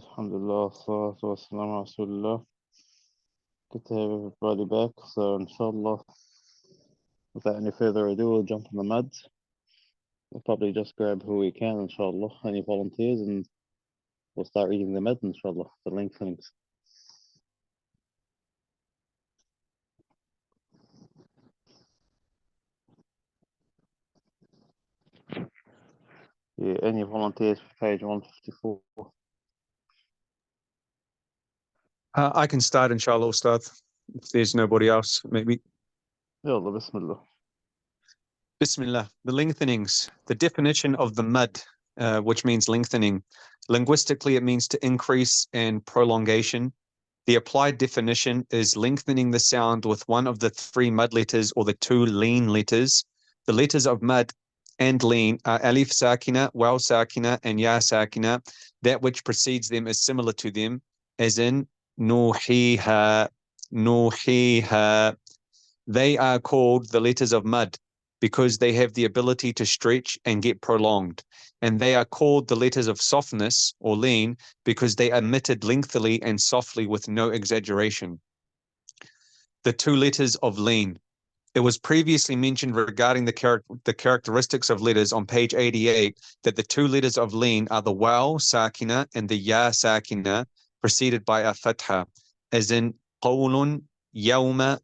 Alhamdulillah, salatu wassalamu ala Rasulullah. Good to have everybody back. So, inshallah, without any further ado, we'll jump on the mud. We'll probably just grab who we can, inshallah, any volunteers, and we'll start reading the mud, inshallah, the lengthenings. Yeah, any volunteers for page 154? I can start, inshallah, Ustad, if there's nobody else, maybe. Yallah, bismillah. Bismillah. The lengthenings. The definition of the mud, which means lengthening. Linguistically, it means to increase and prolongation. The applied definition is lengthening the sound with one of the three mud letters or the two lean letters. The letters of mud and lean are alif sakina, waw sakina, and ya sakina. That which precedes them is similar to them, as in nuhiha, nuhiha. They are called the letters of mud because they have the ability to stretch and get prolonged. And they are called the letters of softness or lean because they are emitted lengthily and softly with no exaggeration. The two letters of lean. It was previously mentioned regarding the characteristics of letters on page 88 that the two letters of lean are the waw sakina and the ya sakina preceded by a fatha, as in qawlun yawma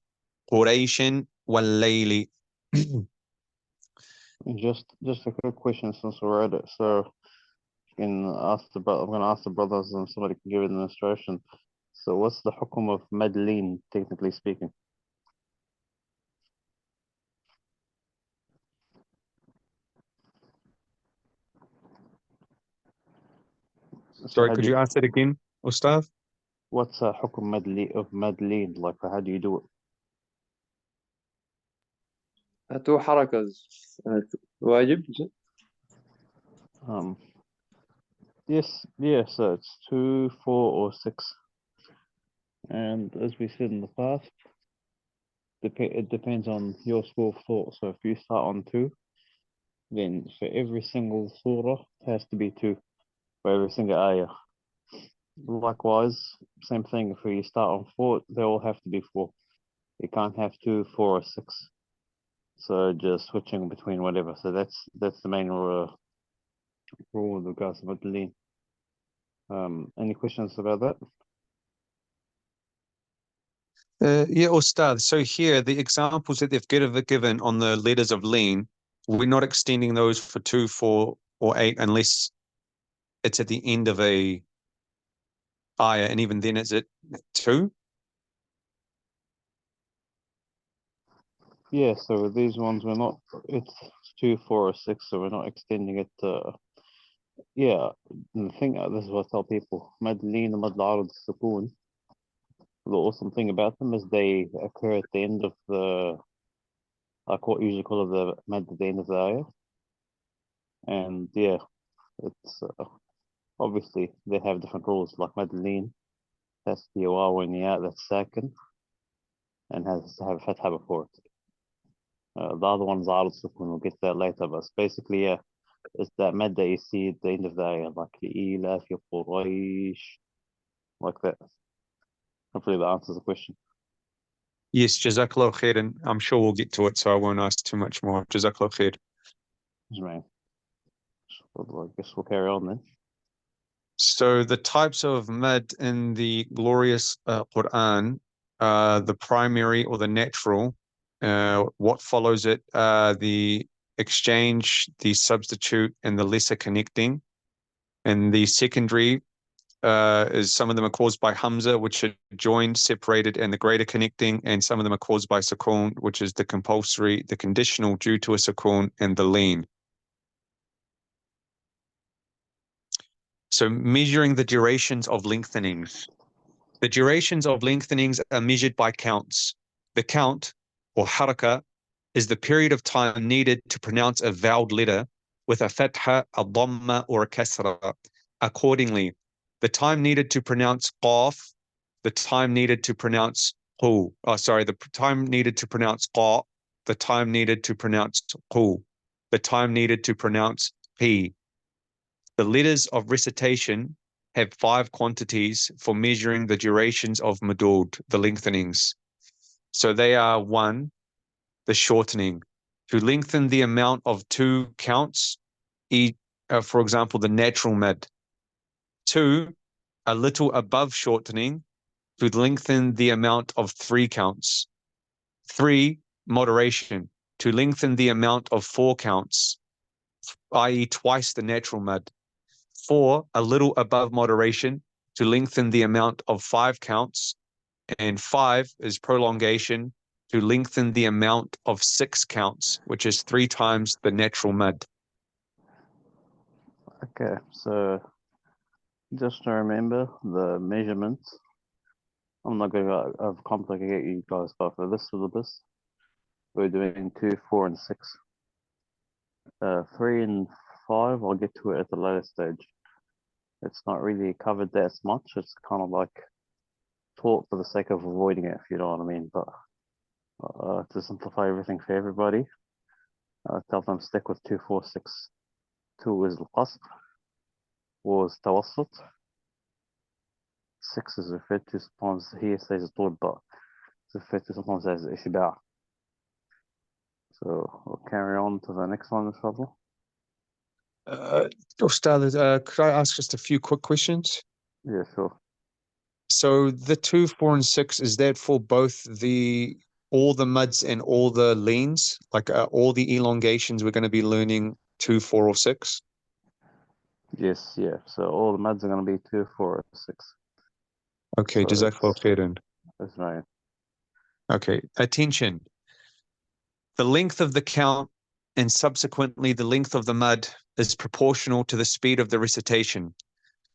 qurayshin wal layli. Just a quick question since we're at it. So, I'm going to ask the brothers and somebody can give an illustration. So, what's the hukum of madleen, technically speaking? Sorry, could you ask that again, Ustad? What's a hukum of madleen? Like, how do you do it? Two harakas. Wajib? Yes, so it's 2, 4, or 6. And as we said in the past, it depends on your school of thought. So if you start on 2, then for every single surah, it has to be 2 for every single ayah. Likewise, same thing, if you start on 4, they all have to be 4. You can't have 2, 4, or 6. So just switching between whatever. So that's the main rule with regards to Madleen. Any questions about that? Yeah, Ustad. So here, the examples that they've given on the letters of lean, we're not extending those for 2, 4, or 8 unless it's at the end of a ayah, and even then it's at 2? Yeah, so with these ones, it's 2, 4, or 6, so we're not extending it to, yeah, the thing, this is what I tell people, Madleen and Mad al Sukun, the awesome thing about them is they occur at the end of like what you usually call the Mad at the end of the ayah. And yeah, it's obviously they have different rules, like Madleen has to be a waw and ya that's second, and has to have a fatha before it. The other one's al sukun, we'll get to that later, but it's basically, yeah, it's that mad that you see at the end of the ayah, like Ilaf, ya Quraysh, like that. Hopefully that answers the question. Yes, Jazakallah khair, and I'm sure we'll get to it, so I won't ask too much more. Jazakallah khair. Right. I guess we'll carry on then. So the types of mad in the glorious Quran, the primary or the natural, what follows it, the exchange, the substitute, and the lesser connecting. And the secondary is some of them are caused by Hamza, which are joined, separated, and the greater connecting, and some of them are caused by Sukun, which is the compulsory, the conditional due to a Sukun, and the lean. So measuring the durations of lengthenings. The durations of lengthenings are measured by counts. The count, or haraka, is the period of time needed to pronounce a vowed letter with a fatha, a dhamma, or a kasra. Accordingly, the time needed to pronounce qaf, the time needed to pronounce qu, the time needed to pronounce qa, the time needed to pronounce qu, the time needed to pronounce qi. The letters of recitation have 5 quantities for measuring the durations of madud, the lengthenings. So they are: 1, the shortening, to lengthen the amount of 2 counts, for example, the natural mad. 2, a little above shortening, to lengthen the amount of 3 counts. 3, moderation, to lengthen the amount of 4 counts, i.e. twice the natural mad. 4, a little above moderation, to lengthen the amount of 5 counts. And 5 is prolongation, to lengthen the amount of 6 counts, which is 3 times the natural mad. Okay, so just to remember the measurements. I'm not going to complicate you guys, but for this syllabus, we're doing 2, 4, and 6. 3 and 5, I'll get to it at the later stage. It's not really covered that much. It's kind of like taught for the sake of avoiding it, if you know what I mean. But to simplify everything for everybody, tell them stick with 2, 4, 6. 2 is القصر, 4 is توسط, 6 is referred to sometimes here says طول, but it's referred to sometimes as إشباع. So we'll carry on to the next one, inshallah. Ustad, could I ask just a few quick questions? Yeah, sure. So the 2, 4, and 6, is that for both all the muds and all the leans? Like all the elongations we're going to be learning 2, 4, or 6? Yes, yeah. So all the mads are going to be 2, 4, 6. Okay, So jazakallah khairan. that's right. Okay, attention. The length of the count and subsequently the length of the mud is proportional to the speed of the recitation.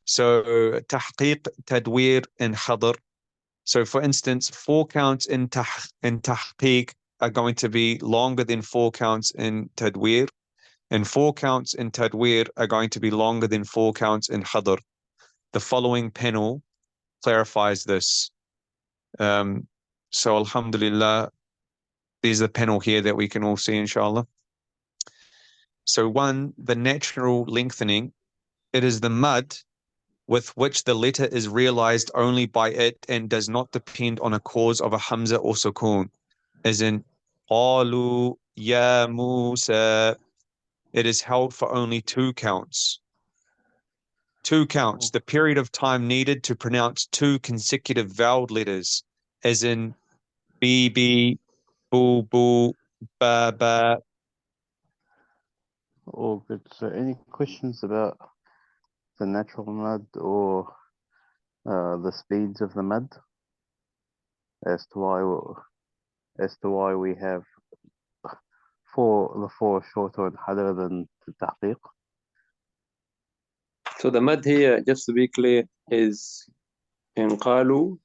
So tahqiq, tadweer, and hadr. So for instance, 4 counts in tahqiq are going to be longer than 4 counts in tadweer, and 4 counts in tadweer are going to be longer than 4 counts in hadr. The following panel clarifies this. So alhamdulillah, there's a panel here that we can all see, inshallah. So 1, the natural lengthening. It is the mud with which the letter is realized only by it and does not depend on a cause of a hamza or sukun, as in qalu ya Musa. It is held for only 2 counts. 2 counts, the period of time needed to pronounce 2 consecutive voweled letters, as in BB, boo boo, ba ba. All good. So any questions about the natural mud or the speeds of the mud as to why we have the 4 shorter and harder than the tahqiq? So the mad here, just to be clear, is in قالوا.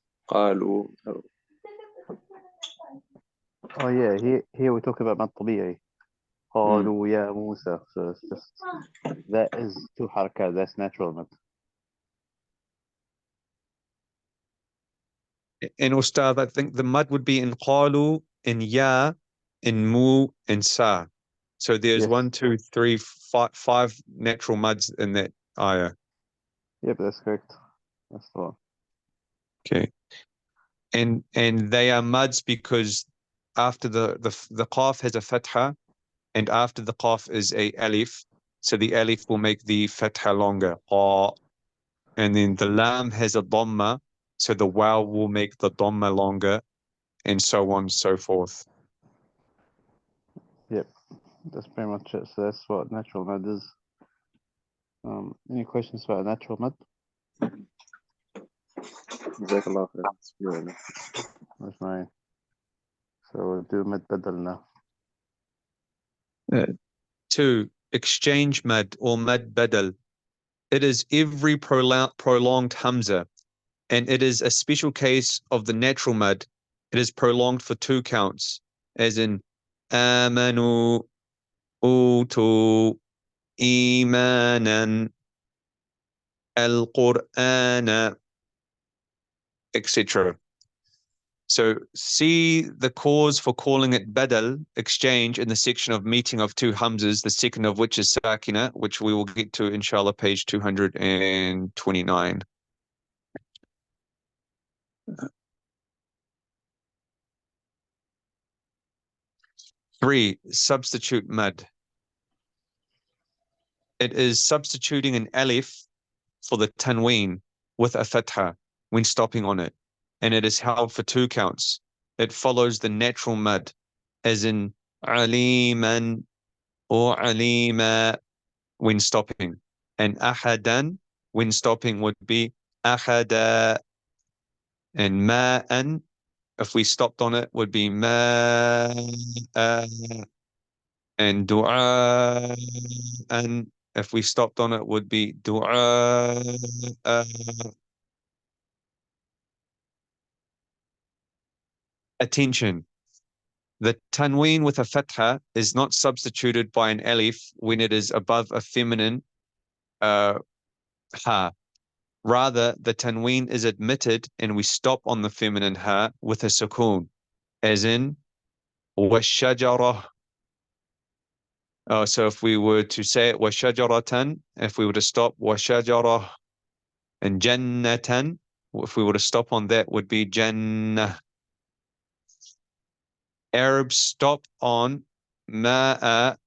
Oh yeah, here we talk about mad طبيعي. قالوا يا موسى. So it's just that is 2 harakat. That's natural mud. And Ustad, I think the mud would be in qalu, in ya, in mu, and sa. So there's Yes. 1, 2, 3, 5 natural muds in that ayah. Yep, that's correct. That's the one. Okay. And they are muds because after the qaf has a fatha, and after the qaf is a alif, so the alif will make the fatha longer. And then the lam has a dhamma, so the waw will make the dhamma longer, and so on and so forth. Yep, that's pretty much it. So that's what natural mud is. Any questions about natural mud? جزاك الله خير. That's fine. So we'll do mad badal now. 2, exchange mad or mad badal. It is every prolonged hamza, and it is a special case of the natural mad. It is prolonged for 2 counts, as in amanu, utu, imanan, al-Qur'ana, etc. So see the cause for calling it badal, exchange, in the section of meeting of two hamzas, the second of which is sakina, which we will get to inshallah page 229. Three, substitute mad. It is substituting an alif for the tanween with a fatha when stopping on it, and it is held for two counts. It follows the natural mad, as in aliman or alima when stopping, and ahadan when stopping would be ahada, and ma'an if we stopped on it would be ma, and du'a, and if we stopped on it would be du'a. Attention. The tanween with a fatha is not substituted by an alif when it is above a feminine ha. Rather, the tanween is admitted and we stop on the feminine ha with a sukoon, as in washajara. So if we were to say it washajaratan, if we were to stop washajara, and jannatan, if we were to stop on that, would be jannah. Arabs stop on ma'a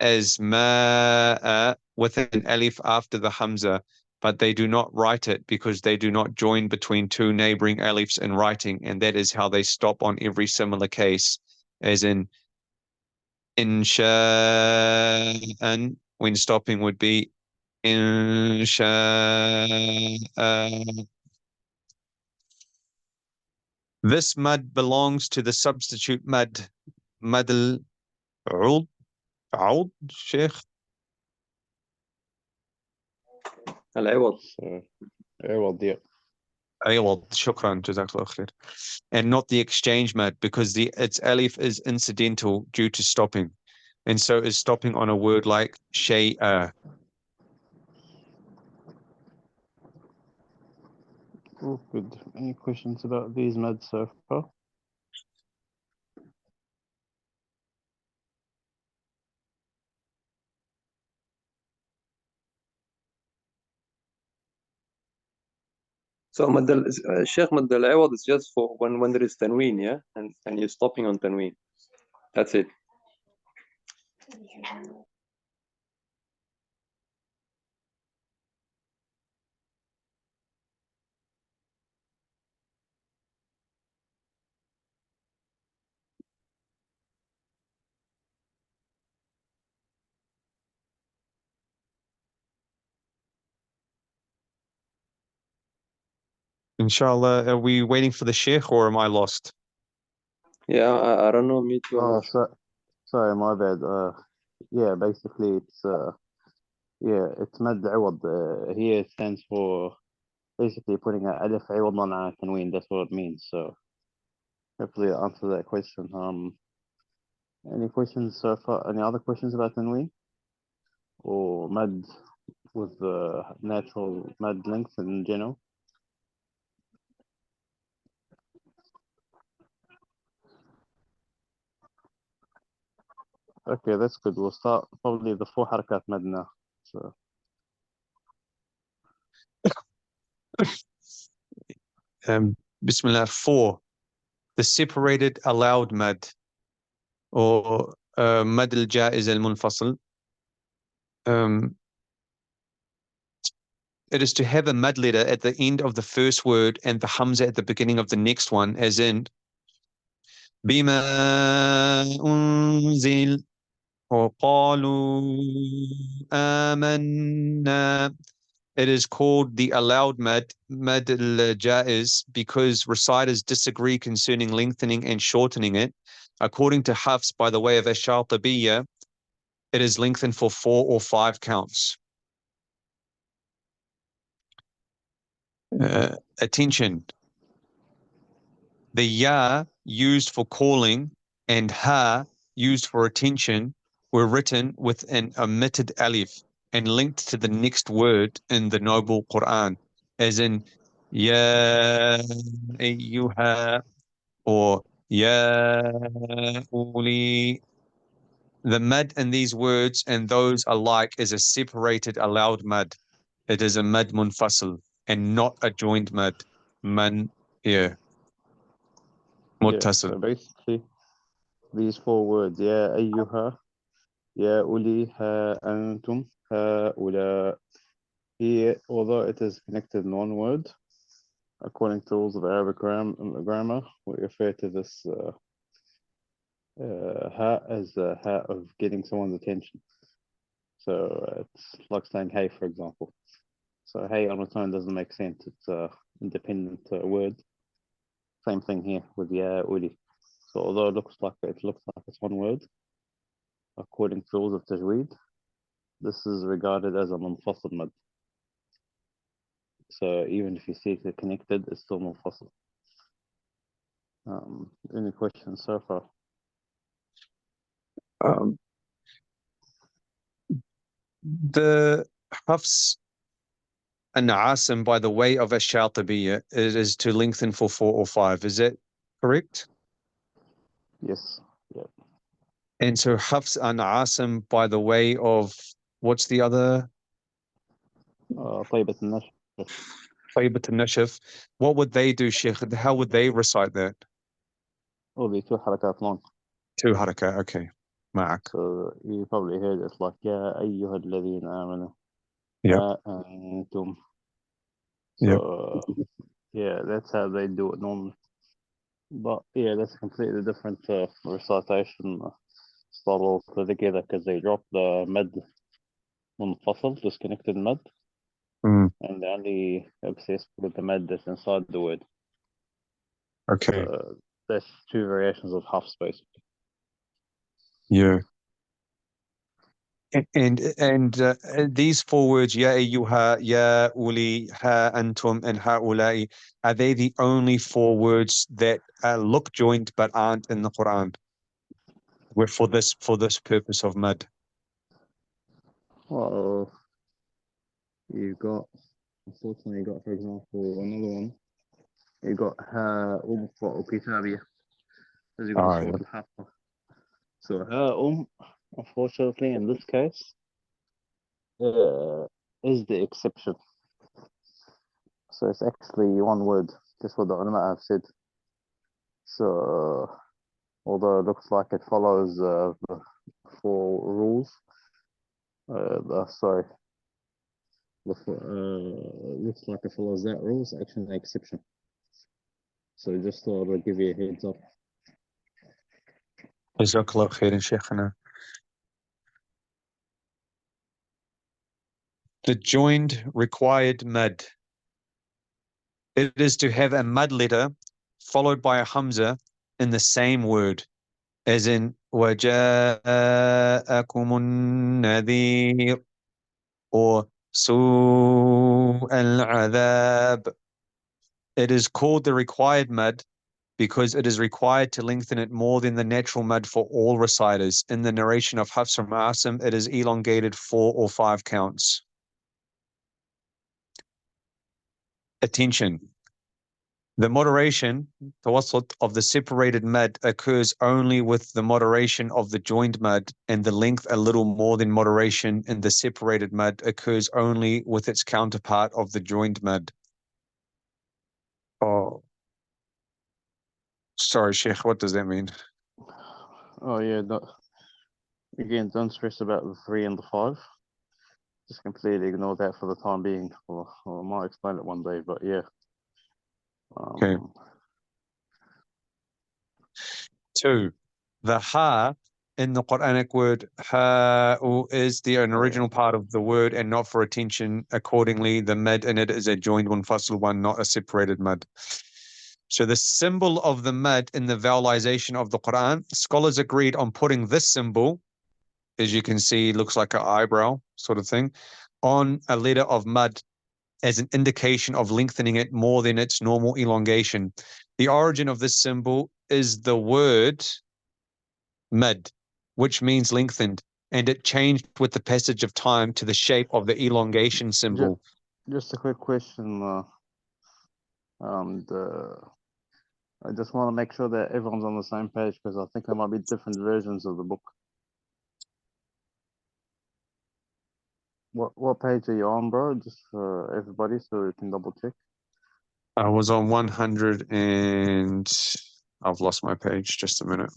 as ma'a with an alif after the hamza, but they do not write it because they do not join between two neighboring alifs in writing, and that is how they stop on every similar case, as in insha'an, when stopping would be insha'a. This mad belongs to the substitute mad, mad al-ud, عود Sheikh. العوض. عوض, yeah. عوض, shukran, jazakallah khair. And not the exchange mad, because its alif is incidental due to stopping, and so is stopping on a word like shay'a. Oh, good. Any questions about these mads so far? So Sheikh Mad al-Awad is just for when there is tanween, yeah? And you're stopping on tanween. That's it. Inshallah, are we waiting for the Sheikh or am I lost? Yeah, I don't know, me too. I'm Oh, not sure. sorry, my bad. Yeah, basically it's it's mad عوض. Here it stands for basically putting an alif عوض على تنوين. That's what it means. So hopefully I answer that question. Any questions so far? Any other questions about tanween or mad with the natural mad length in general? Okay, that's good. We'll start probably the 4 حركات mad now. So Bismillah. 4. The separated allowed mad, or mad al-jaiz al-munfasil. It is to have a mad letter at the end of the first word and the hamza at the beginning of the next one, as in bima unzil, or qalu amanna. It is called the allowed mad, mad al-jaiz, because reciters disagree concerning lengthening and shortening it. According to Hafs, by the way of ash-Shatibiyyah, it is lengthened for 4 or 5 counts. Attention. The ya used for calling and ha used for attention were written with an omitted alif and linked to the next word in the noble Quran, as in ya ayyuha, or ya uli. The mad in these words and those alike is a separated allowed mad. It is a mad munfasil and not a joined mad. Man, yeah, Yeah, muttasil. so basically, these four words, يا أيها, يا أولي, ها أنتم, هؤلاء. Here, although it is connected in one word, according to rules of Arabic grammar, we refer to this ha as a ha of getting someone's attention. So it's like saying hey, for example. So hey on its own doesn't make sense. It's an independent word. Same thing here with ya uli. So although it looks like it's one word, according to rules of Tajweed, this is regarded as a munfasil mad. So even if you see it connected, it's still munfasil. Any questions so far? The Hafs and Asim by the way of a Shatibiya is to lengthen for 4 or 5. Is that correct? Yes. Yeah. And so Hafs and Asim by the way of, what's the other? طيبة النشر. Tayyibat al-Nashif. What would they do, Sheikh? How would they recite that? Will be 2 حركات long. 2 haraka, okay. Ma'ak. So you probably heard it's like يا أيها الذين آمنوا. Yep. أنتم. Yep. So yeah, that's how they do it normally. But yeah, that's a completely different recitation style altogether because they drop the mad munfasil, disconnected mad, Mm, and they only obsessed with the mad that's inside the word. okay. So that's 2 variations of half space. Yeah. And these 4 words, ya ayyuha, ya uli, ha antum, and haulai, are they the only 4 words that look joined but aren't in the Quran? We're for this purpose of mad. Well, unfortunately, you got, for example, another one. You got أم كتابية, as you got Ah, Surah yeah. Al-Haqqa. So unfortunately, in this case, is the exception. So it's actually one word, just what the ulama have said. So although it looks like it follows the 4 rules, looks like it follows that rule, it's actually an exception. So just thought I'd give you a heads up. Jazakallah khairan, Shaykhana. The joined required mad. It is to have a mad letter followed by a hamza in the same word, as in وَجَاءَكُمُ النَّذِيرُ or سُوءَ الْعَذَابِ. It is called the required mad because it is required to lengthen it more than the natural mad for all reciters. In the narration of Hafs from Asim, it is elongated 4 or 5 counts. Attention. The moderation, tawassut, of the separated mad occurs only with the moderation of the joined mad, and the length a little more than moderation in the separated mad occurs only with its counterpart of the joined mad. Oh, sorry, Sheikh, what does that mean? Oh yeah, again, don't stress about the 3 and the 5. Just completely ignore that for the time being. Or I might explain it one day, but yeah. Okay. 2. The ha in the Quranic word ha is an original part of the word and not for attention. Accordingly, the mad in it is a joined munfasil one, not a separated mad. So the symbol of the mad in the vowelization of the Quran, scholars agreed on putting this symbol, as you can see, looks like an eyebrow sort of thing, on a letter of mad as an indication of lengthening it more than its normal elongation. The origin of this symbol is the word mad, which means lengthened, and it changed with the passage of time to the shape of the elongation symbol. Just a quick question. The I just want to make sure that everyone's on the same page because I think there might be different versions of the book. What page are you on, bro? Just for everybody so we can double check. I was on 100 and I've lost my page. Just a minute.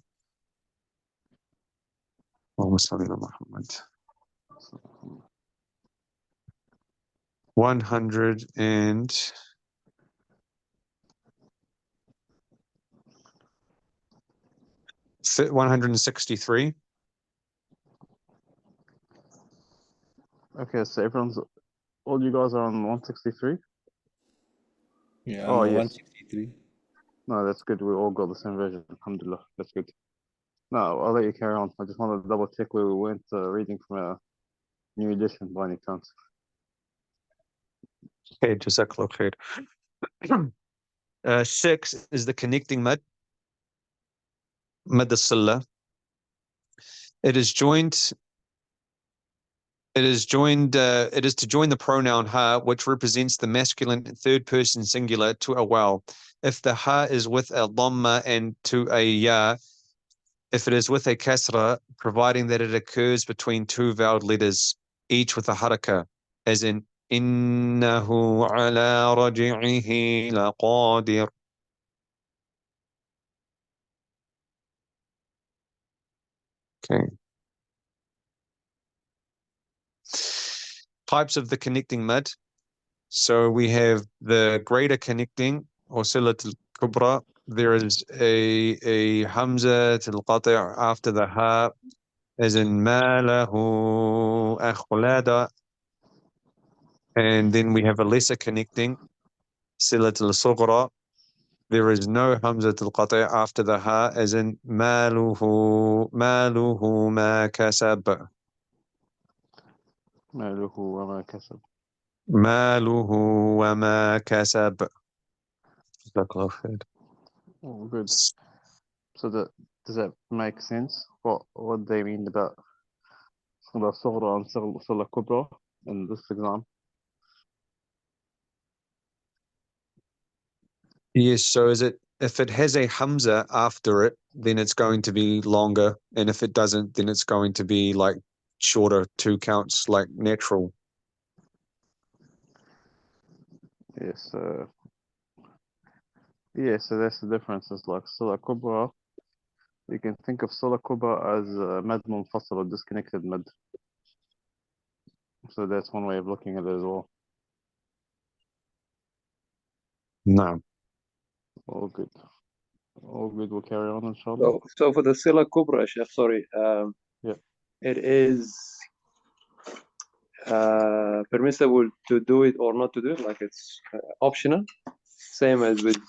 Almost Muhammad. 100 and 163. Okay, so all you guys are on 163? Yeah, Oh, I'm on yes. 163. No, that's good. We all got the same version. Alhamdulillah. That's good. No, I'll let you carry on. I just wanted to double check where we went reading from a new edition by any chance. Okay, Jazakallah khair. 6 is the connecting mad as-silla. It is to join the pronoun ha, which represents the masculine third person singular, to a vowel. If the ha is with a dhamma and to a ya, if it is with a kasra, providing that it occurs between two voweled letters, each with a haraka, as in innahu ala raj'ihi laqadir. Okay. Types of the connecting mad. So we have the greater connecting, or silat al-kubra. There is a hamza al-qati' after the ha, as in ma lahu akhlada. And then we have a lesser connecting, silat al-sughra. There is no hamza al-qati' after the ha, as in maluhu ma kasab. ماله وما كسب. Maluhu wa ma kasab. Jazakallah khair. Oh, good. So does that make sense? What they mean about صلة صغرى and صلة كبرى in this exam? Yes, so is it, if it has a hamza after it, then it's going to be longer, and if it doesn't, then it's going to be like shorter, 2 counts, like natural. Yes. Yeah, so that's the difference. It's like صلة كبرى. You can think of صلة كبرى as مد منفصل or disconnected mad. So that's one way of looking at it as well. No. All good. All good. We'll carry on, inshallah. So for the Sila Kubra, Sheikh, sorry, Yeah. it is permissible to do it or not to do it, like it's optional, same as with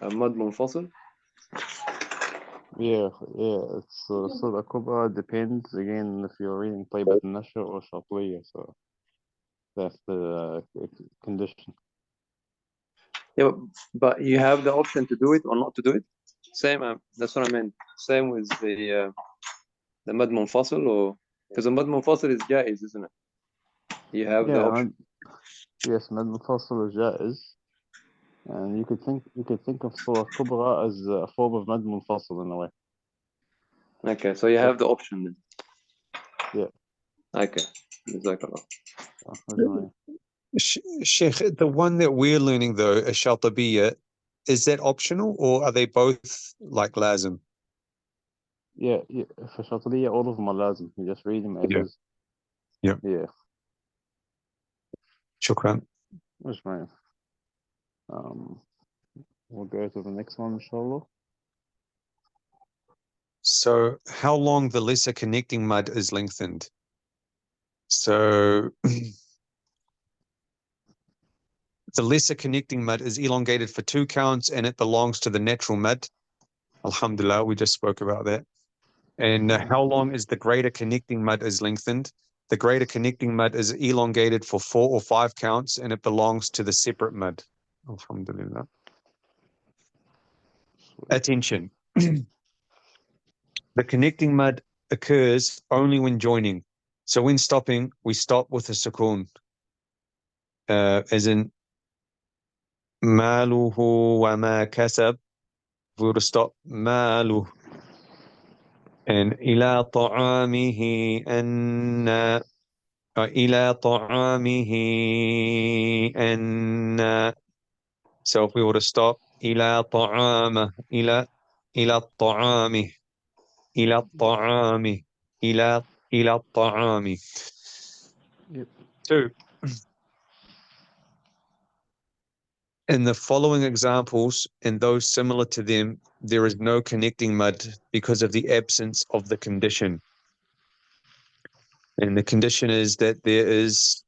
Mad Munfasil. Yeah, it's صلة كبرى depends again if you're reading طيبة النشر or شاطبية, so that's the condition. Yeah, but you have the option to do it or not to do it. Same, that's what I meant. Same with the Mad Munfasil, or because the Mad Munfasil is jaiz, isn't it? You have the option. Yes, مد منفصل is جائز, and you could think of صلة كبرى as a form of مد منفصل in a way. Okay, so you have the option then. Yeah. Okay, Jazakallah. Sheikh, the one that we're learning though, ash-Shatibiya, is that optional, or are they both like lazim? Yeah, for شاطبية all of them are لازم. You just read them as is. Yeah. Yeah. Shukran. That's right. We'll go to the next one, inshallah. So how long the lesser connecting mud is lengthened? So the lesser connecting mud is elongated for 2 counts, and it belongs to the natural mud. Alhamdulillah, we just spoke about that. And how long is the greater connecting mud is lengthened? The greater connecting mud is elongated for 4 or 5 counts, and it belongs to the separate mud. Alhamdulillah. Attention. The connecting mud occurs only when joining. So when stopping, we stop with a sukoon, as in ماله وما كسب. We would stop ماله. And إلى طعامه أن إلى طعامه أن. So if we were to stop إلى طعامه إلى الطعام إلى الطعام إلى الطعام. Yep. 2. In the following examples and those similar to them, there is no connecting mud because of the absence of the condition. And the condition is that there is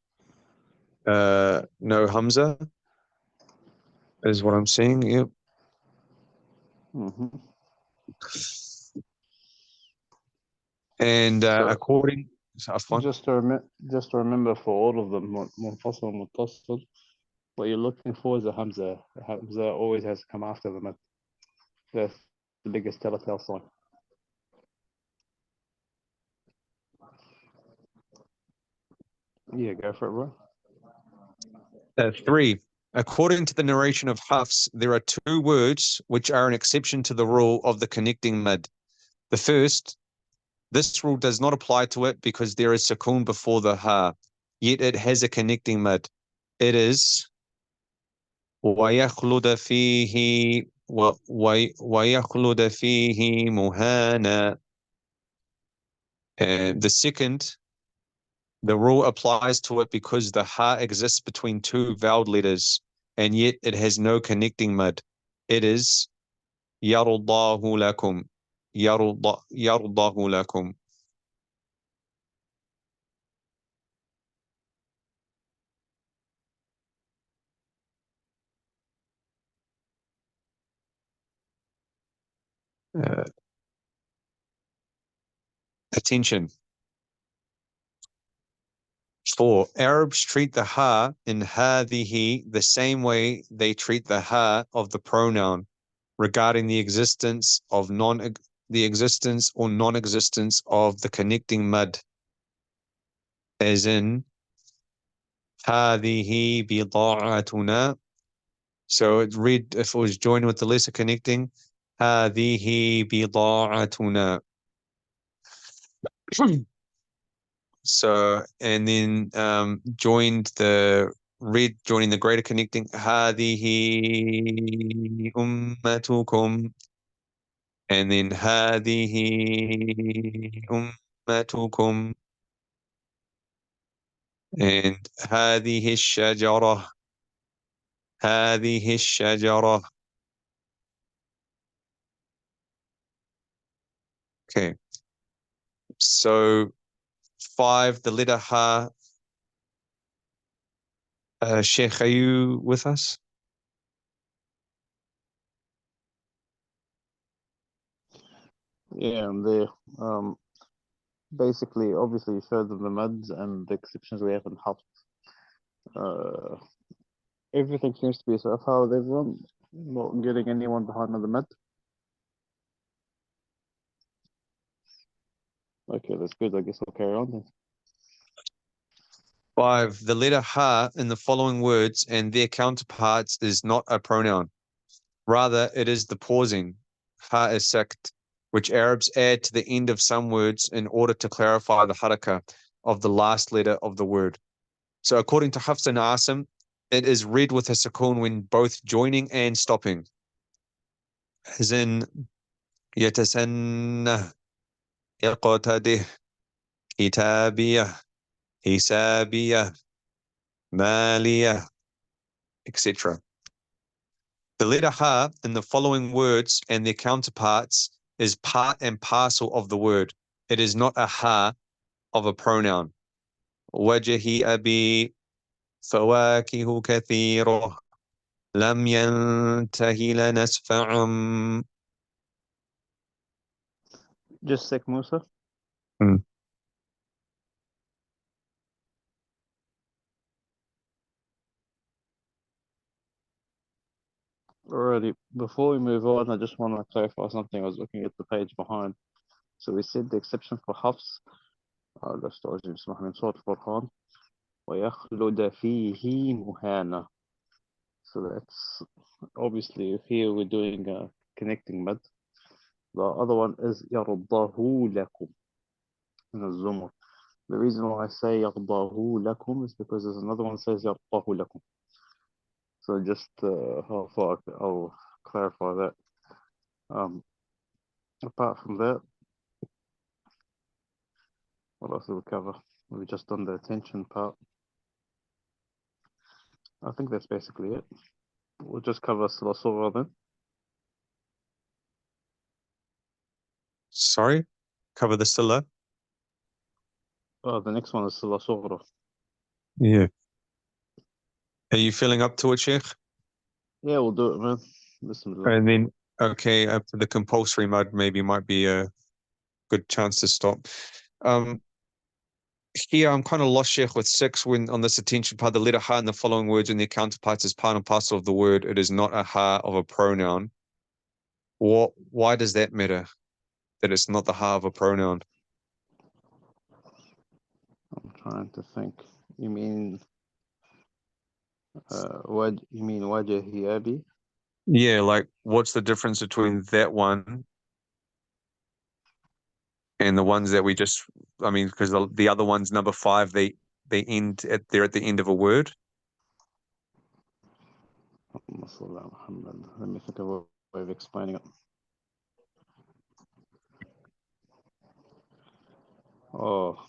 no hamza, is what I'm saying. Yep. Mm-hmm. And So according, just to remember for all of them, munfasil and muttasil, what you're looking for is a hamza. A hamza always has to come after the mad. That's the biggest telltale sign. Yeah, go for it, bro. 3. According to the narration of Hafs, there are 2 words which are an exception to the rule of the connecting mud. The first, this rule does not apply to it because there is sukoon before the ha, yet it has a connecting mud. It is وَيَخْلُدَ فِيهِ وَيَخْلُدَ فِيهِ مُهَانًا. And the second, the rule applies to it because the ha exists between 2 vowel letters, and yet it has no connecting mud. It is يَرُضَّاهُ لَكُمْ يَرُضَّاهُ لَكُمْ. Attention. 4. Arabs treat the ha in hadihi the same way they treat the ha of the pronoun regarding the existence or non-existence of the connecting mud, as in hadihi bida'atuna. So it read, if it was joined with the lesser connecting, hadihi bida'atuna. So, and then joining the greater connecting, هذه أمتكم, and then هذه أمتكم, and هذه الشجرة. Okay. So 5, the letter ha. Sheikh, are you with us? Yeah, and they basically, obviously, you showed them the muds and the exceptions we have in Hafs. Everything seems to be so far with everyone, not getting anyone behind on the mud. Okay, that's good. I guess I'll carry on then. 5, the letter ha in the following words and their counterparts is not a pronoun. Rather, it is the pausing, ha is sakt, which Arabs add to the end of some words in order to clarify the harakah of the last letter of the word. So according to Hafs and Asim, it is read with a sukoon when both joining and stopping. As in, يتسنى, يقتده, كتابية, حسابية, مالية, etc. The letter ha in the following words and their counterparts is part and parcel of the word. It is not a ha of a pronoun. وجه أبي فواكه كثيرة لم ينته لنسفعا. Just sec, Musa. Alrighty, before we move on, I just want to clarify something. I was looking at the page behind. So we said the exception for Hafs, let's start with Surah Al-Furqan, وَيَخْلُدَ فِيهِ مُهَانًا. So that's obviously if here we're doing a connecting mad. The other one is يرضاه لكم in الزمر. The reason why I say يرضاه لكم is because there's another one that says يرضاه لكم. So just I'll clarify that. Apart from that, what else did we cover? We've just done the attention part. I think that's basically it. We'll just cover Salasura then. Sorry, cover the Silla. The next one is Salasura. Yeah. Are you feeling up to it, Sheikh? Yeah, we'll do it, man. Bismillah. And then, okay, after the compulsory mud, maybe might be a good chance to stop. Here, I'm kind of lost, Sheikh, with 6 when on this attention part, the letter ha in the following words and their counterparts is part and parcel of the word. It is not a ha of a pronoun. Why does that matter? That it's not the ha of a pronoun? I'm trying to think. You mean what? You mean Wajahi Abi? Yeah, like what's the difference between that one and the ones that we just, I mean, because the other ones, number 5, they end at they're at the end of a word. Let me think of a way of explaining it. Oh,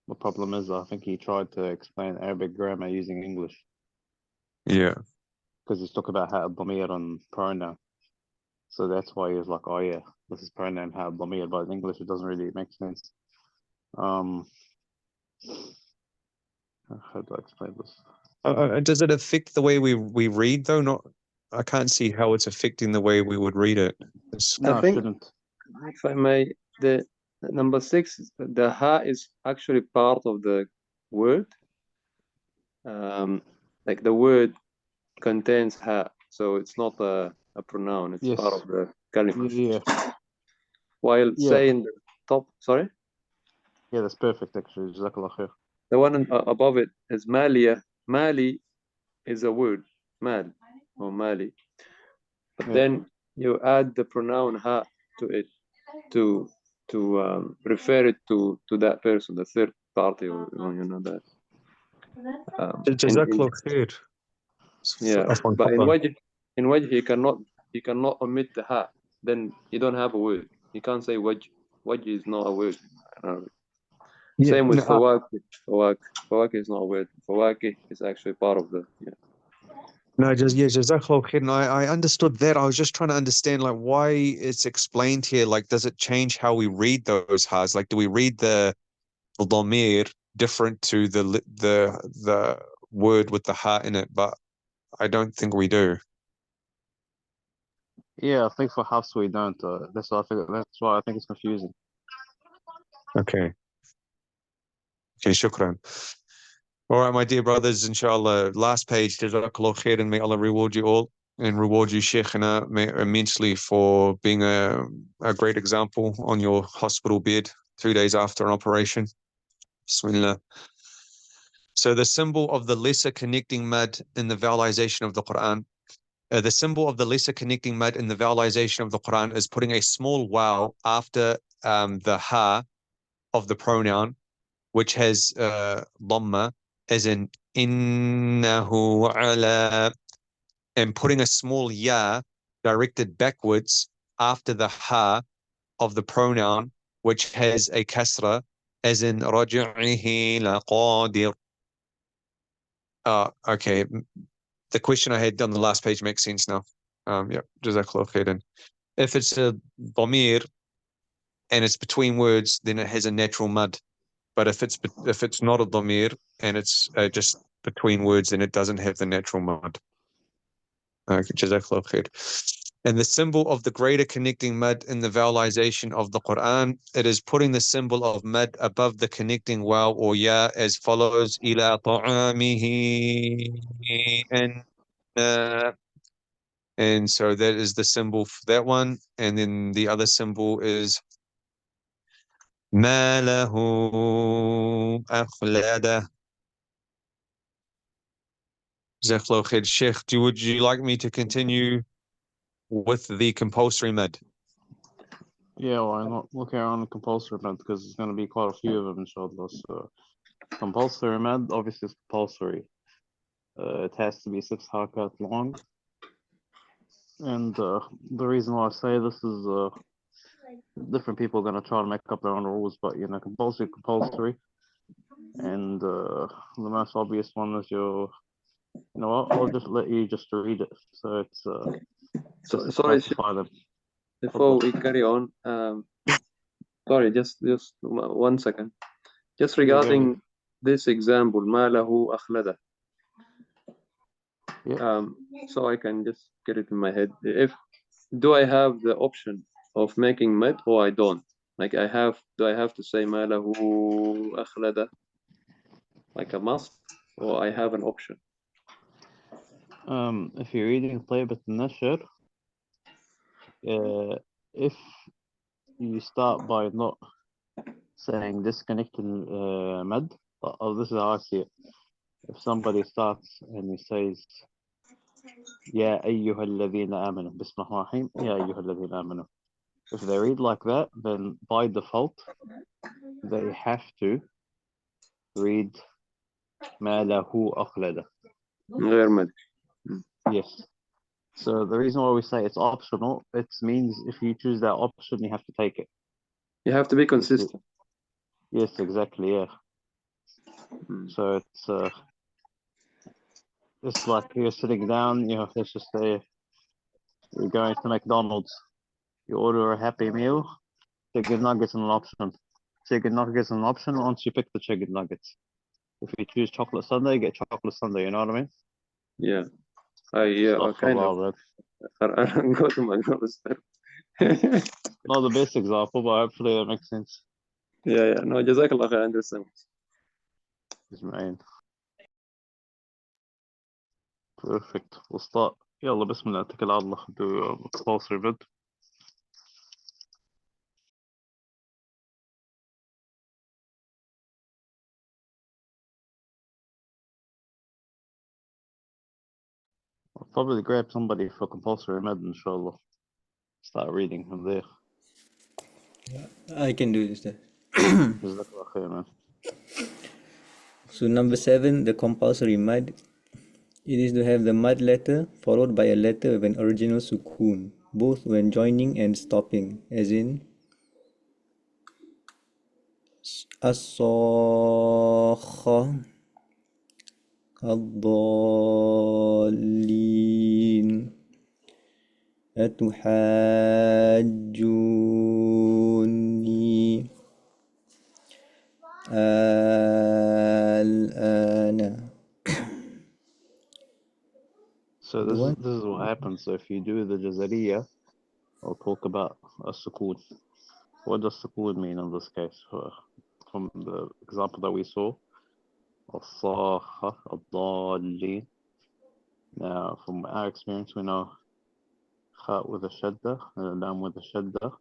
the problem is I think he tried to explain Arabic grammar using English Yeah. because he's talking about how Dhamir and pronoun. So that's why he was like, oh yeah, this is pronoun how Dhamir, but in English it doesn't really make sense. How do I explain this? Does it affect the way we read though? Not, I can't see how it's affecting the way we would read it. No, I it think, shouldn't. if I may, the number 6, the ha is actually part of the word. Like the word contains ha, so it's not a pronoun. It's part Yes. of the kalima. Yeah. While Yeah. saying the top, sorry, Yeah, that's perfect actually. Jazakallah khair. the one above it is maliya. Mali is a word, mal or mali. But Yeah. then you add the pronoun ha to it to refer it to that person, the third party, or you know that. Jazakallah khair. Yeah, but in wajh he cannot omit the ha. Then you don't have a word. You can't say wajh. Wajh is not a word. Yeah, Same with no, fawakih. Fawakih is not a word. Fawakih is actually part of the. Yeah. no, just yeah, Jazakallah khair. And I understood that. I was just trying to understand like why it's explained here. Like, does it change how we read those has? Like, do we read the dhamir different to the word with the ha in it? But I don't think we do. Yeah, I think for Hafs we don't. That's why I think it's confusing. Okay. Okay, shukran. All right, my dear brothers, inshallah, last page, Jazakallah khair, and may Allah reward you all and reward you, Sheikhana, immensely for being a great example on your hospital bed 2 days after an operation. Bismillah. So the symbol of the lesser connecting mud in the vowelization of the Quran, the symbol of the lesser connecting mud in the vowelization of the Quran is putting a small wow after the ha of the pronoun, which has dhamma, as in innahu ala, and putting a small ya directed backwards after the ha of the pronoun, which has a kasra, as in raj'ihi laqadir. Okay. The question I had on the last page makes sense now. Yeah, jazakallah khairan. If it's a dhamir and it's between words, then it has a natural mud. But if it's not a dhamir and it's just between words, then it doesn't have the natural mud. Jazakallah khair. And the symbol of the greater connecting mud in the vowelization of the Quran, it is putting the symbol of mud above the connecting waw or ya as follows: ila ta'amihi, and so that is the symbol for that one. And then the other symbol is ma lahu akhlada. Jazakallah khair. Sheikh, would you like me to continue with the compulsory mad? Yeah, why not? Look around the compulsory med because there's going to be quite a few of them, inshallah. So, compulsory med, obviously, is compulsory. It has to be 6 harakat long. And the reason why I say this is different people are going to try to make up their own rules, but compulsory. And the most obvious one is I'll just let you just read it. So it's So, just sorry, specify them. before we carry on, sorry, just 1 second. Just regarding this example, ما له أخلده. Yeah. So I can just get it in my head. Do I have the option of making med or I don't? Like do I have to say ما له أخلده like a must, or I have an option? If you're reading طيبة النشر, if you start by not saying disconnected med, this is how I see it. If somebody starts and he says يا أيها الذين آمنوا بسم الله الرحمن الرحيم يا أيها الذين آمنوا, if they read like that, then by default they have to read ما له أخلده. غير med. Yes. So the reason why we say it's optional, it means if you choose that option, you have to take it. You have to be consistent. Yes, exactly. Yeah. So it's like you're sitting down. Let's just say you're going to McDonald's. You order a Happy Meal. Chicken nuggets an option. Chicken nuggets an option once you pick the chicken nuggets. If you choose chocolate sundae, you get chocolate sundae. You know what I mean? Yeah. Kind of. I don't go to McDonald's. Not the best example, but hopefully that makes sense. Yeah. No, Jazakallah khair, I understand. Perfect. We'll start. يلا بسم الله اتكل على الله. Do compulsory bid. I'll probably grab somebody for compulsory med, inshallah. Start reading from there. I can do this. Jazakallah khair, man. So number 7, the compulsory mad. It is to have the mad letter followed by a letter with an original sukoon, both when joining and stopping, as in as-sakha, ad-dallin, atuhajjuni, al-ana. So this is what happens. So if you do the Jazariya, I'll talk about a sukoon. What does sukoon mean in this case? From the example that we saw, as-sakha, ad-dallin. Now, from our experience, we know kha with a shadda and lam with a shadda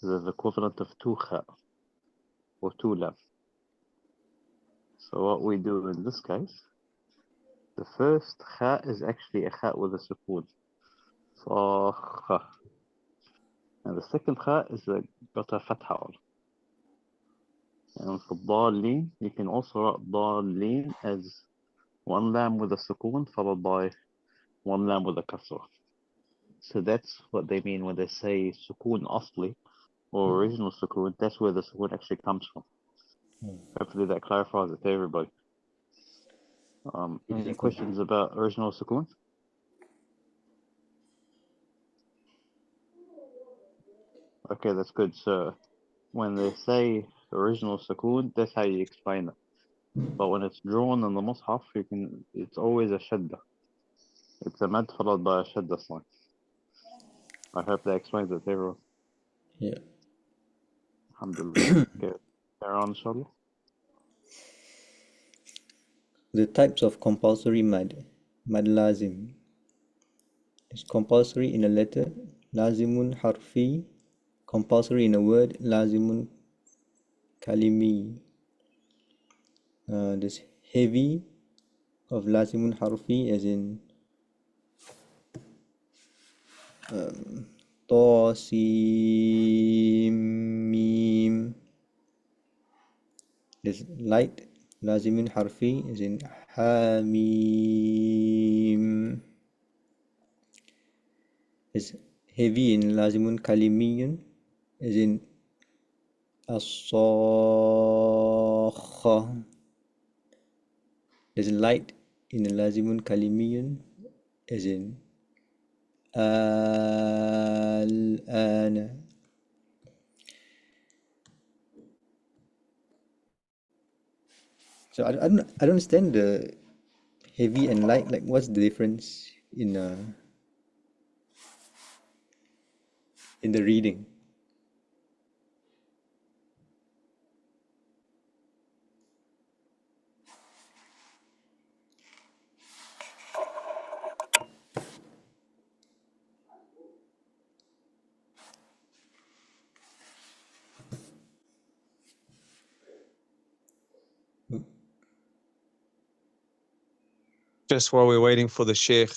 is the equivalent of 2 kha or 2 lam. So what we do in this case, the first kha is actually a kha with a sukoon. Sakha. And the second kha is got a fatha on. And for dallin, you can also write dallin as 1 lam with a sukoon followed by 1 lam with a kasra. So that's what they mean when they say sukoon asli or original sukoon. That's where the sukoon actually comes from. Hopefully that clarifies it to everybody. Any questions about original sukoon? Okay, that's good. So when they say original sukoon, that's how you explain it. But when it's drawn in the mushaf, it's always a shadda. It's a mad followed by a shadda sign. I hope that explains it to everyone. Yeah. Alhamdulillah. Okay, carry on, inshallah. The types of compulsory mad. Mad lazim is compulsory in a letter. Lazimun harfi, compulsory in a word. Lazimun kalimi. There's heavy of lazimun harfi, as in to, sin, mim. There's light lazimun harfi, as in hamim. There's heavy in lazimun kalimiyun, as in as-sakha. There's light in the lazimun kalimiyun, as in al-ana. So I don't understand the heavy and light. Like, what's the difference in the reading? Just while we're waiting for the Sheikh,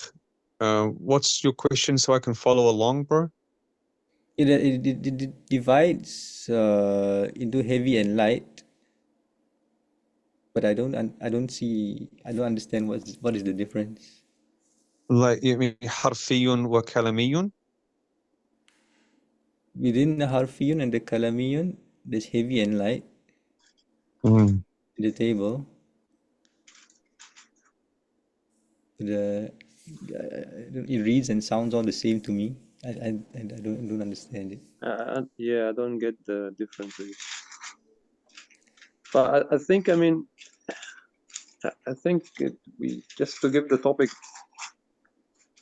what's your question so I can follow along, bro? It divides into heavy and light, but I don't understand what is the difference. Like, you mean harfiyun wa kalamiyun? Within the harfiyun and the kalamiyun, there's heavy and light in the table. It reads and sounds all the same to me. I don't understand it. Yeah, I don't get the differences. But I think, I mean, I think we just to give the topic,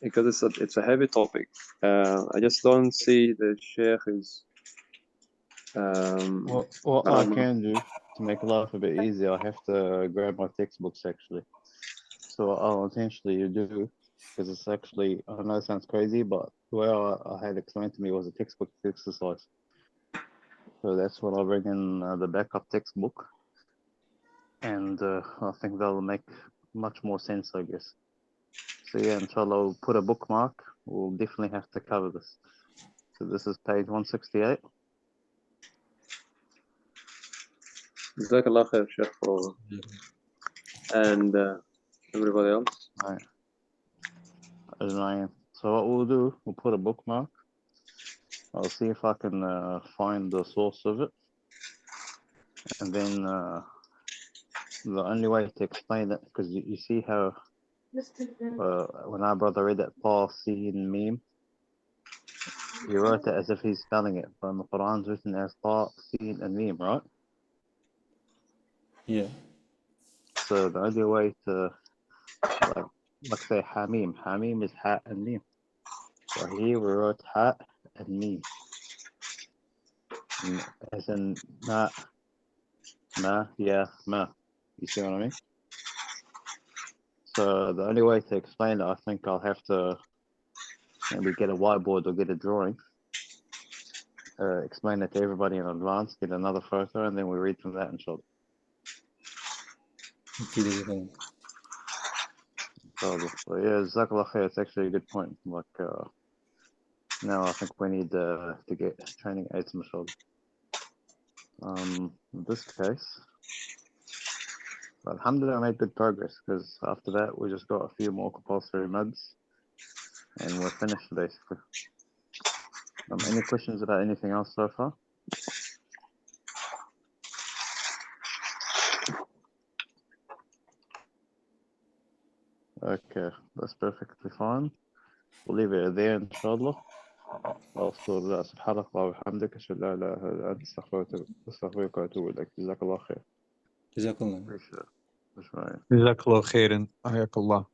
because it's a heavy topic. I just don't see the Sheikh is. What I I don't know. can do to make life a bit easier, I have to grab my textbooks actually. So what I'll intentionally do, because it's actually, I know it sounds crazy, but the way I had explained to me was a textbook exercise. So that's what I'll bring in the backup textbook. And I think that'll make much more sense, I guess. So yeah, inshallah, I'll put a bookmark. We'll definitely have to cover this. So this is page 168. Jazakallah khair, Sheikh, for and everybody else. Right. So what we'll do, we'll put a bookmark. I'll see if I can find the source of it. And then the only way to explain it, because you see how when our brother read that Pa, Sin, Meme, he wrote it as if he's spelling it, but in the Quran's written as Pa, Sin, and Meme, right? Yeah. So the only way to, like say Hamim, Hamim is Ha and Meme. So here we wrote Ha and Meme. As in Ma, yeah, Ma. You see what I mean? So the only way to explain it, I think I'll have to maybe get a whiteboard or get a drawing, explain it to everybody in advance, get another photo, and then we read from that, inshallah. Okay, jazakallah. So yeah, Jazakallah khair, it's actually a good point. Like now I think we need to get training aids, inshallah. In this case, but alhamdulillah, I made good progress, because after that we just got a few more compulsory mads and we're finished basically. Any questions about anything else so far? Okay, that's perfectly fine. We'll leave it there, inshallah. وأذكر سبحانك اللهم وبحمدك أشهد أن لا إله إلا أنت أستغفرك وأتوب إليك. جزاك الله خير. Jazakallah. Appreciate it. That's right. Jazakallah khairan. Ayakallah.